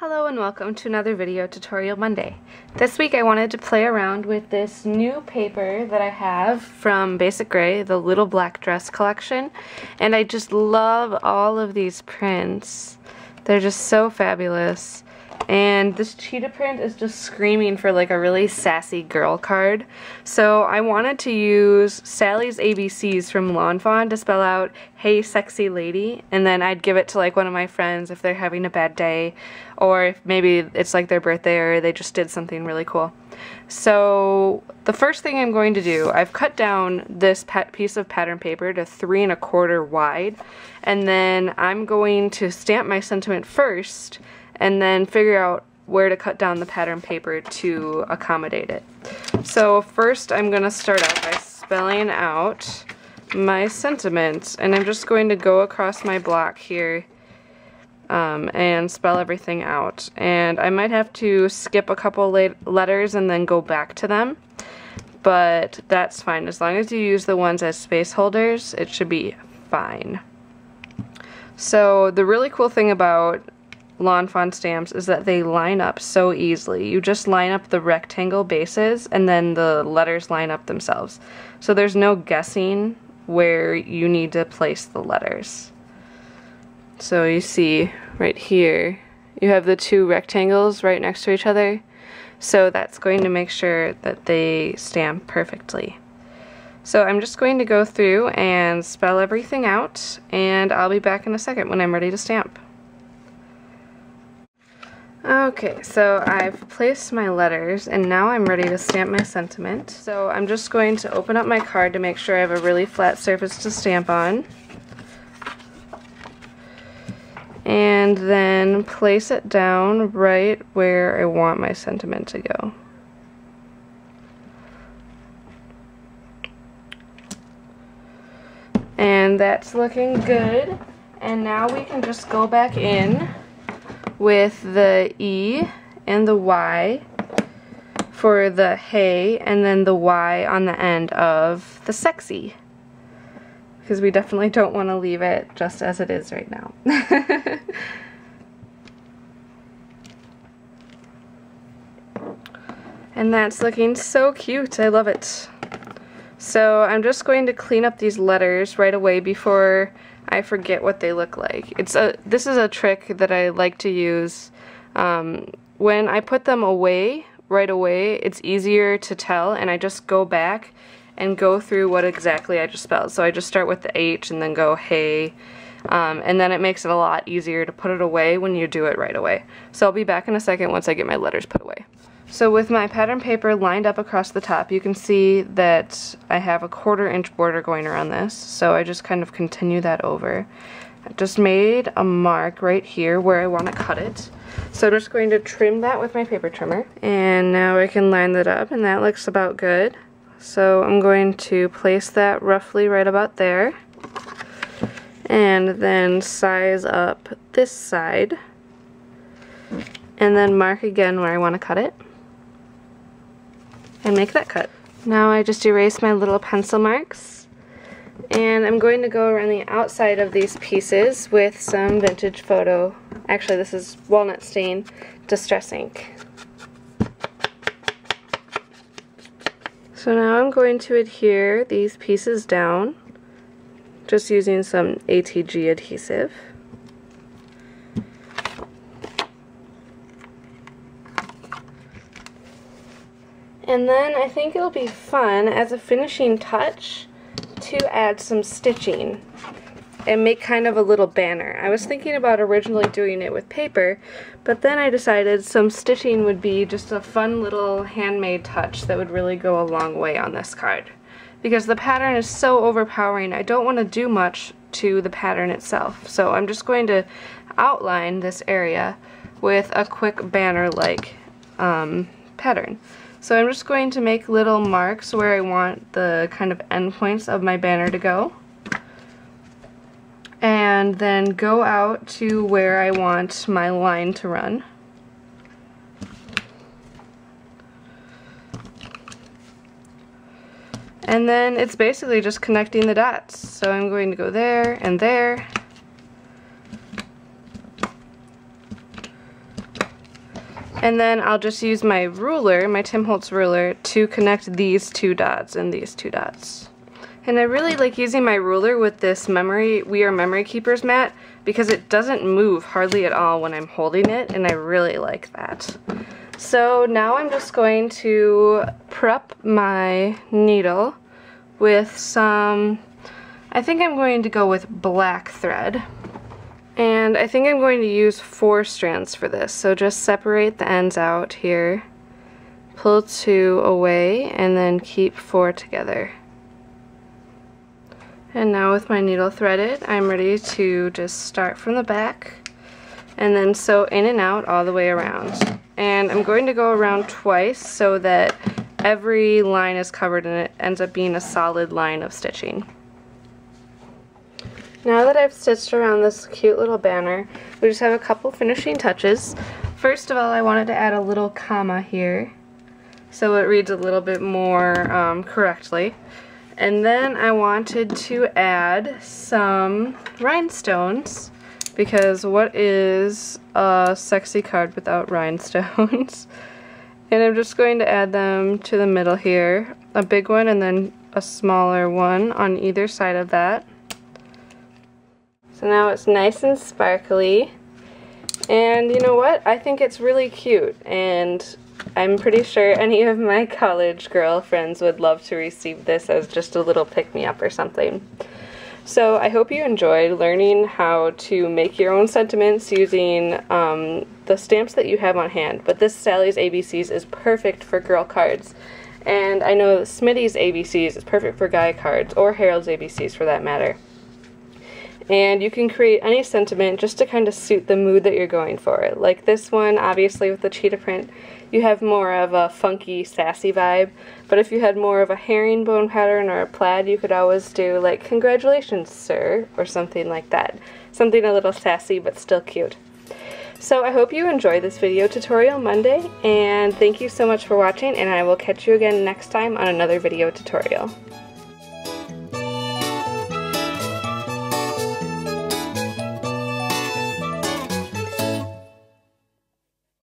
Hello and welcome to another video tutorial Monday. This week I wanted to play around with this new paper that I have from Basic Gray, the Little Black Dress collection, and I just love all of these prints. They're just so fabulous. And this cheetah print is just screaming for like a really sassy girl card. So I wanted to use Sally's ABCs from Lawn Fawn to spell out, "Hey sexy lady," and then I'd give it to like one of my friends if they're having a bad day, or if maybe it's like their birthday or they just did something really cool. So the first thing I'm going to do, I've cut down this piece of pattern paper to 3 1/4 wide, and then I'm going to stamp my sentiment first and then figure out where to cut down the pattern paper to accommodate it. So first I'm going to start out by spelling out my sentiment, and I'm just going to go across my block here and spell everything out. And I might have to skip a couple letters and then go back to them, but that's fine. As long as you use the ones as space holders, it should be fine. So the really cool thing about Lawn Fawn stamps is that they line up so easily. You just line up the rectangle bases and then the letters line up themselves. So there's no guessing where you need to place the letters. So you see right here, you have the two rectangles right next to each other. So that's going to make sure that they stamp perfectly. So I'm just going to go through and spell everything out, and I'll be back in a second when I'm ready to stamp. Okay, so I've placed my letters and now I'm ready to stamp my sentiment. So I'm just going to open up my card to make sure I have a really flat surface to stamp on. And then place it down right where I want my sentiment to go. And that's looking good. And now we can just go back in with the E and the Y for the hey, and then the Y on the end of the sexy, because we definitely don't want to leave it just as it is right now. And that's looking so cute. I love it. So I'm just going to clean up these letters right away before I forget what they look like. This is a trick that I like to use. When I put them away right away, it's easier to tell, and I just go back and go through what exactly I just spelled. So I just start with the H and then go hey, and then it makes it a lot easier to put it away when you do it right away. So I'll be back in a second once I get my letters put away. So with my pattern paper lined up across the top, you can see that I have a 1/4 inch border going around this, so I just kind of continue that over. I just made a mark right here where I want to cut it. So I'm just going to trim that with my paper trimmer, and now I can line that up, and that looks about good. So I'm going to place that roughly right about there, and then size up this side, and then mark again where I want to cut it, and make that cut. Now I just erase my little pencil marks, and I'm going to go around the outside of these pieces with some vintage photo. Actually, this is walnut stain distress ink. So now I'm going to adhere these pieces down, just using some ATG adhesive. And then I think it'll be fun as a finishing touch to add some stitching and make kind of a little banner. I was thinking about originally doing it with paper, but then I decided some stitching would be just a fun little handmade touch that would really go a long way on this card. Because the pattern is so overpowering, I don't want to do much to the pattern itself. So I'm just going to outline this area with a quick banner-like pattern. So I'm just going to make little marks where I want the kind of endpoints of my banner to go, and then go out to where I want my line to run. And then it's basically just connecting the dots. So I'm going to go there and there, And then I'll just use my ruler, my Tim Holtz ruler, to connect these two dots and these two dots. And I really like using my ruler with this We Are Memory Keepers mat because it doesn't move hardly at all when I'm holding it, and I really like that. So now I'm just going to prep my needle with some, I think I'm going to go with black thread. And I think I'm going to use 4 strands for this. So just separate the ends out here, pull 2 away, and then keep 4 together. And now with my needle threaded, I'm ready to just start from the back and then sew in and out all the way around. And I'm going to go around twice so that every line is covered and it ends up being a solid line of stitching. Now that I've stitched around this cute little banner, we just have a couple finishing touches. First of all, I wanted to add a little comma here so it reads a little bit more correctly. And then I wanted to add some rhinestones, because what is a sexy card without rhinestones? And I'm just going to add them to the middle here, a big one and then a smaller one on either side of that. So now it's nice and sparkly, and you know what? I think it's really cute, and I'm pretty sure any of my college girlfriends would love to receive this as just a little pick-me-up or something. So I hope you enjoyed learning how to make your own sentiments using the stamps that you have on hand. But this Sally's ABCs is perfect for girl cards. And I know Smitty's ABCs is perfect for guy cards, or Harold's ABCs for that matter. And you can create any sentiment just to kind of suit the mood that you're going for. Like this one, obviously with the cheetah print, you have more of a funky, sassy vibe. But if you had more of a herringbone pattern or a plaid, you could always do like, "Congratulations, sir," or something like that. Something a little sassy but still cute. So I hope you enjoyed this video tutorial Monday, and thank you so much for watching, and I will catch you again next time on another video tutorial.